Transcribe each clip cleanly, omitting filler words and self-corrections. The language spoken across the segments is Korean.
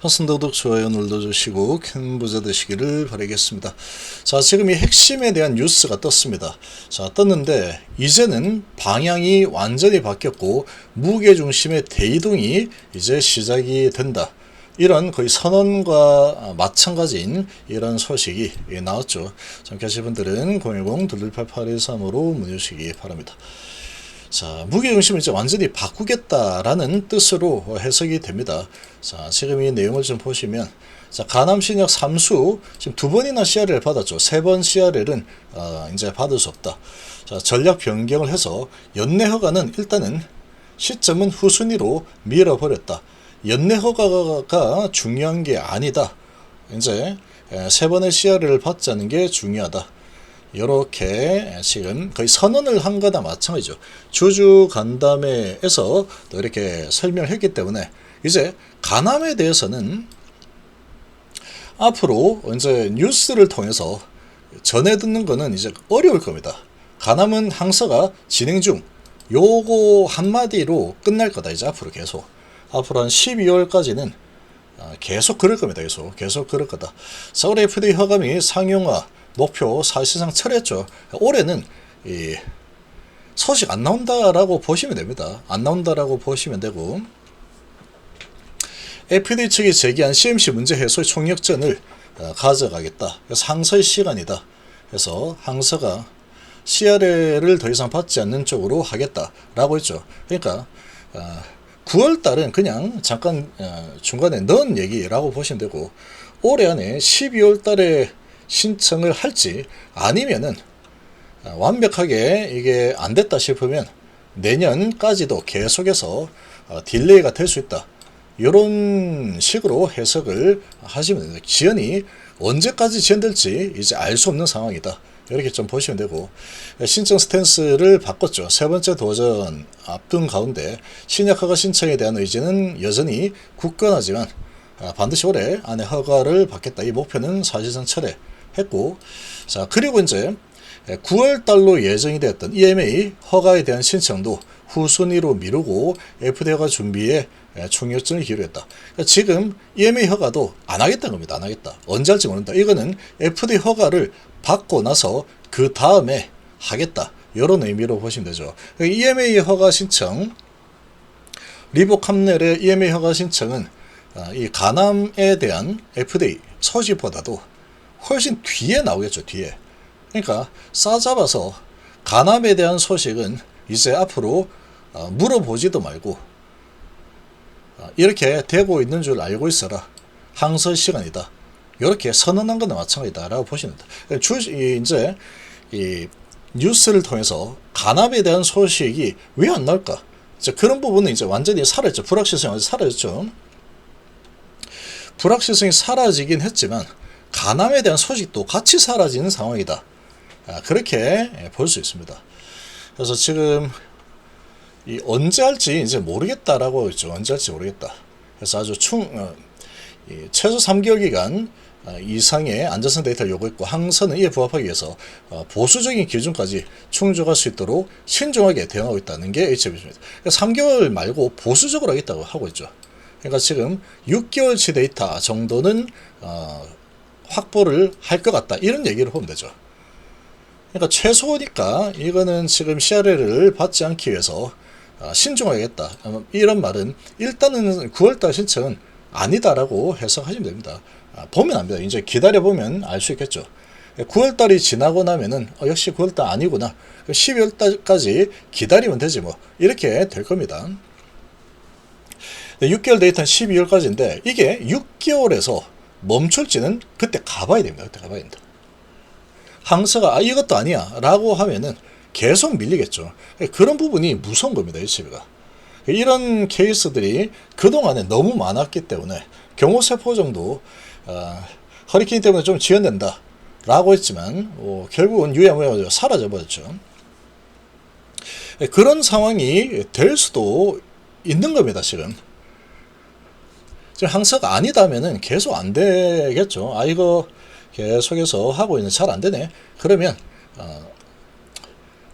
화순도덕 좋아요 눌러주시고 큰 부자 되시기를 바라겠습니다. 자, 지금 이 핵심에 대한 뉴스가 떴습니다. 자, 떴는데 이제는 방향이 완전히 바뀌었고 무게중심의 대이동이 이제 시작이 된다. 이런 거의 선언과 마찬가지인 이런 소식이 나왔죠. 참가하실 분들은 010-2288-123으로 문의 주시기 바랍니다. 자, 무게중심을 이제 완전히 바꾸겠다라는 뜻으로 해석이 됩니다. 자, 지금 이 내용을 좀 보시면, 자, 가남신약 3수 지금 2번이나 CRL을 받았죠. 3번 CRL은 이제 받을 수 없다. 자, 전략 변경을 해서 연내 허가는 일단은 시점은 후순위로 밀어버렸다. 연내 허가가 중요한 게 아니다. 이제 3번의 CRL을 받자는 게 중요하다. 이렇게 지금 거의 선언을 한 거나 마찬가지죠. 주주 간담회에서 또 이렇게 설명을 했기 때문에 이제 간암에 대해서는 앞으로 이제 뉴스를 통해서 전해 듣는 거는 이제 어려울 겁니다. 간암은 항서가 진행 중, 요거 한마디로 끝날 거다. 이제 앞으로 계속 앞으로 한 12월까지는 계속 그럴 겁니다. 계속 그럴 거다. 서울 FDA 허가미 상용화 목표 사실상 철회했죠. 올해는 이 소식 안 나온다라고 보시면 됩니다. 안 나온다라고 보시면 되고, FDA 측이 제기한 CMC 문제 해소의 총력전을 가져가겠다. 그래서 항서의 시간이다. 그래서 항서가 CRL을 더 이상 받지 않는 쪽으로 하겠다라고 했죠. 그러니까 9월달은 그냥 잠깐 중간에 넣은 얘기라고 보시면 되고, 올해 안에 12월달에 신청을 할지 아니면은 완벽하게 이게 안 됐다 싶으면 내년까지도 계속해서 딜레이가 될 수 있다. 이런 식으로 해석을 하시면 됩니다. 지연이 언제까지 지연될지 이제 알 수 없는 상황이다. 이렇게 좀 보시면 되고, 신청 스탠스를 바꿨죠. 세 번째 도전 앞둔 가운데 신약허가 신청에 대한 의지는 여전히 굳건하지만 반드시 올해 안에 허가를 받겠다. 이 목표는 사실상 철회했고, 자, 그리고 이제 9월 달로 예정이 되었던 EMA 허가에 대한 신청도 후순위로 미루고 FDA가 준비에 총력전을 기울였다. 그러니까 지금 EMA 허가도 안 하겠다는 겁니다. 안 하겠다. 언제 할지 모른다. 이거는 FDA 허가를 받고 나서 그 다음에 하겠다. 이런 의미로 보시면 되죠. EMA 허가 신청, 리보캄넬의 EMA 허가 신청은 이 간암에 대한 FDA 소식보다도 훨씬 뒤에 나오겠죠. 뒤에. 그러니까 싸잡아서 간암에 대한 소식은 이제 앞으로 물어보지도 말고 이렇게 되고 있는 줄 알고 있어라. 항서 시간이다. 이렇게 선언한 거나 마찬가지다라고 보시면 됩니다. 이제 이 뉴스를 통해서 간암에 대한 소식이 왜 안 나올까? 이제 그런 부분은 이제 완전히 사라졌죠. 불확실성이 완전히 사라졌죠. 불확실성이 사라지긴 했지만 간암에 대한 소식도 같이 사라지는 상황이다. 그렇게 볼 수 있습니다. 그래서 지금 언제 할지 이제 모르겠다라고 했죠. 언제 할지 모르겠다. 그래서 아주 최소 3개월 기간 이상의 안전성 데이터를 요구했고, 항서는 이에 부합하기 위해서 보수적인 기준까지 충족할 수 있도록 신중하게 대응하고 있다는 게 HB입니다. 그러니까 3개월 말고 보수적으로 하겠다고 하고 있죠. 그러니까 지금 6개월치 데이터 정도는 확보를 할 것 같다. 이런 얘기를 보면 되죠. 그러니까 최소니까 이거는 지금 CRL을 받지 않기 위해서 신중하겠다. 이런 말은 일단은 9월달 신청은 아니다라고 해석하시면 됩니다. 보면 압니다. 이제 기다려보면 알 수 있겠죠. 9월달이 지나고 나면은 역시 9월달 아니구나. 12월달까지 기다리면 되지 뭐. 이렇게 될 겁니다. 6개월 데이터는 12월까지인데 이게 6개월에서 멈출지는 그때 가봐야 됩니다. 그때 가봐야 됩니다. 항서가 이것도 아니야 라고 하면은 계속 밀리겠죠. 그런 부분이 무서운 겁니다. HB가. 이런 케이스들이 그동안에 너무 많았기 때문에 경호세포 정도 허리케인 때문에 좀 지연된다 라고 했지만 결국은 유야무야가 사라져버렸죠. 그런 상황이 될 수도 있는 겁니다. 지금 항서가 아니다면은 계속 안 되겠죠. 이거 계속해서 하고 있는 잘 안 되네. 그러면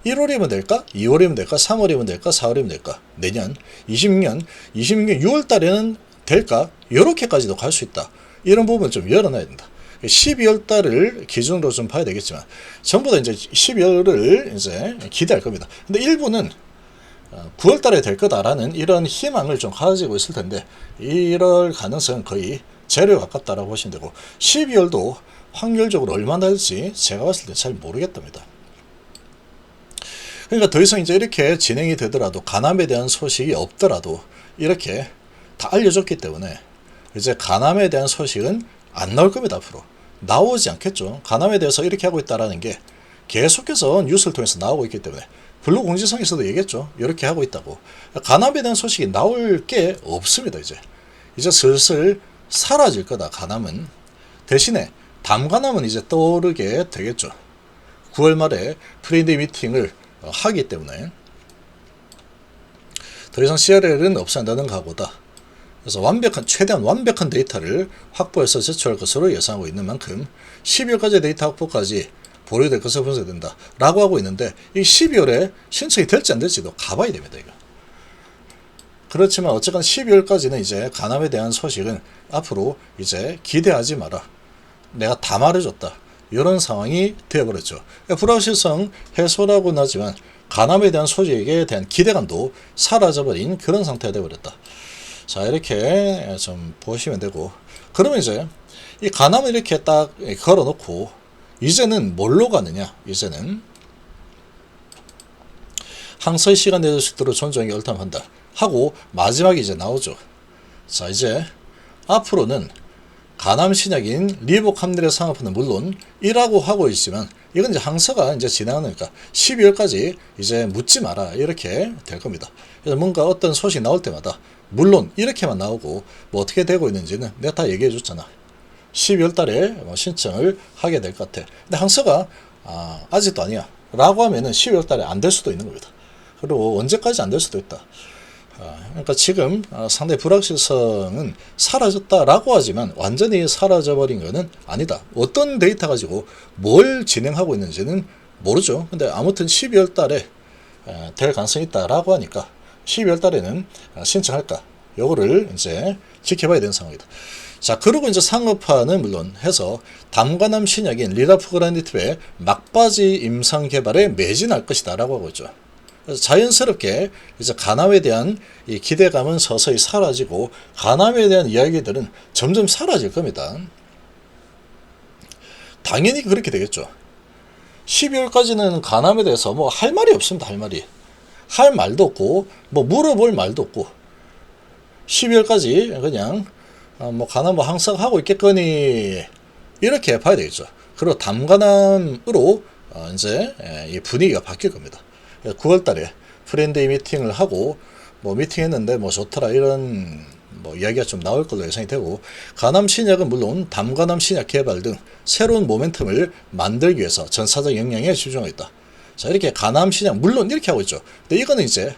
1월이면 될까? 2월이면 될까? 3월이면 될까? 4월이면 될까? 내년 26년 6월 달에는 될까? 이렇게까지도 갈 수 있다. 이런 부분 좀 열어놔야 된다. 12월 달을 기준으로 좀 봐야 되겠지만 전부 다 이제 12월을 이제 기대할 겁니다. 근데 일부는 9월 달에 될 거다라는 이런 희망을 좀 가지고 있을 텐데 이럴 가능성은 거의 제로에 가깝다라고 보시면 되고 12월도 확률적으로 얼마나 될지 제가 봤을 때 잘 모르겠답니다. 그러니까 더 이상 이제 이렇게 진행이 되더라도 간암에 대한 소식이 없더라도 이렇게 다 알려줬기 때문에 이제 간암에 대한 소식은 안 나올 겁니다. 앞으로 나오지 않겠죠. 간암에 대해서 이렇게 하고 있다라는 게 계속해서 뉴스를 통해서 나오고 있기 때문에 블로그 공지성에서도 얘기했죠. 이렇게 하고 있다고. 간암에 대한 소식이 나올 게 없습니다. 이제 슬슬 사라질 거다. 간암은 대신에 담간암은 이제 떠오르게 되겠죠. 9월 말에 프렌드 미팅을 하기 때문에 더 이상 CRL은 없앤다는 각오다. 그래서 최대한 완벽한 데이터를 확보해서 제출할 것으로 예상하고 있는 만큼 12월까지 데이터 확보까지 보류될 것으로 분석된다 라고 하고 있는데 이 12월에 신청이 될지 안 될지도 가봐야 됩니다. 이거. 그렇지만 어쨌건 12월까지는 이제 간암에 대한 소식은 앞으로 이제 기대하지 마라. 내가 다 말해줬다. 이런 상황이 되어버렸죠. 불확실성 해소라고는 하지만 간암에 대한 소식에 대한 기대감도 사라져버린 그런 상태가 되어버렸다. 자, 이렇게 좀 보시면 되고, 그러면 이제 이 간암을 이렇게 딱 걸어놓고 이제는 뭘로 가느냐? 이제는 항서의 시간 내줄 수 있도록 존중하기 얼탐한다 하고 마지막에 이제 나오죠. 자, 이제 앞으로는 간암 신약인 리보캄넬의 상업화는 물론 이라고 하고 있지만 이건 이제 항서가 이제 지나가니까 12월까지 이제 묻지 마라 이렇게 될 겁니다. 그래서 뭔가 어떤 소식 나올 때마다 물론 이렇게만 나오고 뭐 어떻게 되고 있는지는 내가 다 얘기해 줬잖아. 12월 달에 신청을 하게 될 것 같아. 근데 항서가 아직도 아니야 라고 하면은 12월 달에 안 될 수도 있는 겁니다. 그리고 언제까지 안 될 수도 있다. 그러니까 지금 상당히 불확실성은 사라졌다라고 하지만 완전히 사라져버린 것은 아니다. 어떤 데이터 가지고 뭘 진행하고 있는지는 모르죠. 근데 아무튼 12월 달에 될 가능성이 있다라고 하니까 12월 달에는 신청할까? 요거를 이제 지켜봐야 되는 상황이다. 자, 그리고 이제 상업화는 물론 해서 담간암 신약인 리다프그란디트의 막바지 임상 개발에 매진할 것이다 라고 하고 있죠. 그래서 자연스럽게 이제 간암에 대한 이 기대감은 서서히 사라지고 간암에 대한 이야기들은 점점 사라질 겁니다. 당연히 그렇게 되겠죠. 12월까지는 간암에 대해서 뭐 할 말이 없습니다. 할 말도 없고 뭐 물어볼 말도 없고 12월까지 그냥 뭐 간암 뭐 항상 하고 있겠거니 이렇게 봐야 되겠죠. 그리고 담간암으로 이제 이 분위기가 바뀔 겁니다. 9월 달에 프렌데이 미팅을 하고 뭐 미팅했는데 뭐 좋더라 이런 뭐 이야기가 좀 나올 걸로 예상이 되고 간암 신약은 물론 담간암 신약 개발 등 새로운 모멘텀을 만들기 위해서 전사적 역량에 집중하겠다. 자, 이렇게 간암 신약 물론 이렇게 하고 있죠. 근데 이거는 이제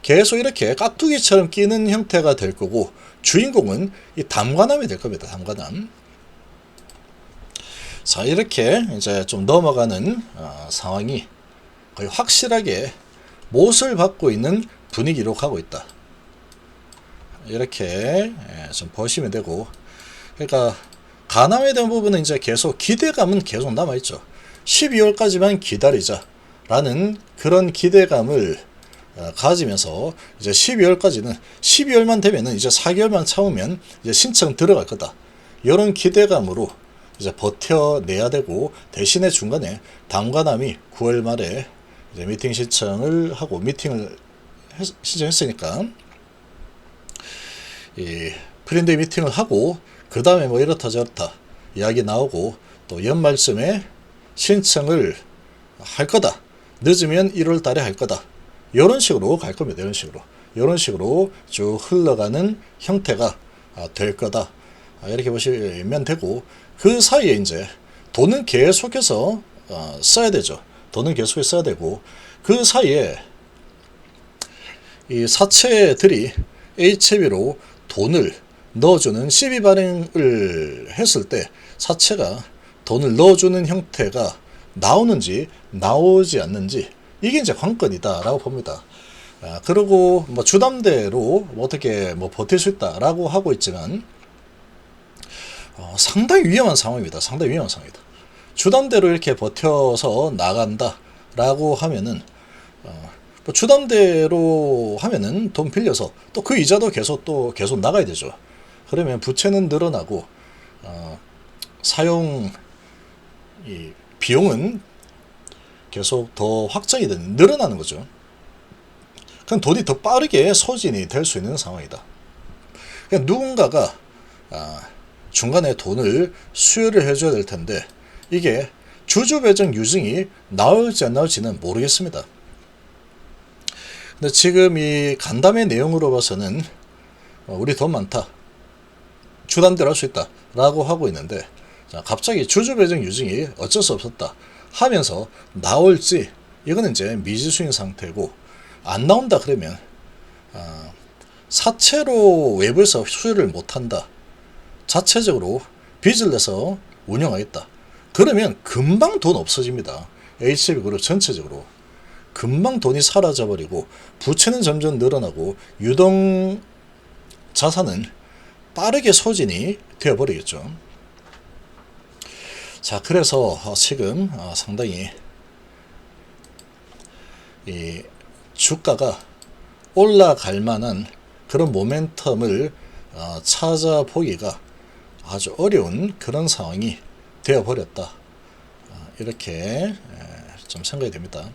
계속 이렇게 깍두기처럼 끼는 형태가 될 거고 주인공은 이 담간암이 될 겁니다. 담간암. 자, 이렇게 이제 좀 넘어가는 상황이 거의 확실하게 못을 받고 있는 분위기로 가고 있다. 이렇게 좀 보시면 되고, 그러니까 간암에 대한 부분은 이제 계속 기대감은 계속 남아있죠. 12월까지만 기다리자라는 그런 기대감을 가지면서 이제 12월만 되면은 이제 4개월만 참으면 이제 신청 들어갈 거다. 이런 기대감으로 이제 버텨내야 되고 대신에 중간에 담간암이 9월 말에 이제 미팅 신청을 하고 미팅을 신청했으니까 이 프렌드 미팅을 하고 그 다음에 뭐 이렇다 저렇다 이야기 나오고 또 연말쯤에 신청을 할 거다. 늦으면 1월 달에 할 거다. 이런 식으로 갈 겁니다. 이런 식으로 쭉 흘러가는 형태가 될 거다. 이렇게 보시면 되고 그 사이에 이제 돈은 계속해서 써야 되죠. 돈은 계속해서 써야 되고 그 사이에 이 사채들이 HB로 돈을 넣어주는 CB 발행을 했을 때 사채가 돈을 넣어주는 형태가 나오는지 나오지 않는지 이게 이제 관건이다 라고 봅니다. 그리고 뭐 주담대로 어떻게 뭐 버틸 수 있다라고 하고 있지만 상당히 위험한 상황입니다. 상당히 위험한 상황이다. 주담대로 이렇게 버텨서 나간다라고 하면은 뭐 주담대로 하면은 돈 빌려서 또 그 이자도 계속 나가야 되죠. 그러면 부채는 늘어나고 사용 이 비용은 계속 더 확장이 늘어나는 거죠. 그럼 돈이 더 빠르게 소진이 될 수 있는 상황이다. 그러니까 누군가가 중간에 돈을 수여를 해줘야 될 텐데 이게 주주배정 유증이 나올지 안 나올지는 모르겠습니다. 근데 지금 이 간담회 내용으로 봐서는 우리 돈 많다, 주담대로 할 수 있다 라고 하고 있는데, 갑자기 주주배정 유증이 어쩔 수 없었다 하면서 나올지 이거는 이제 미지수인 상태고, 안 나온다 그러면 사채로 외부에서 수요를 못한다, 자체적으로 빚을 내서 운영하겠다, 그러면 금방 돈 없어집니다. HB그룹 전체적으로 금방 돈이 사라져버리고 부채는 점점 늘어나고 유동 자산은 빠르게 소진이 되어버리겠죠. 자, 그래서 지금 상당히 이 주가가 올라갈 만한 그런 모멘텀을 찾아보기가 아주 어려운 그런 상황이 되어버렸다, 이렇게 좀 생각이 됩니다.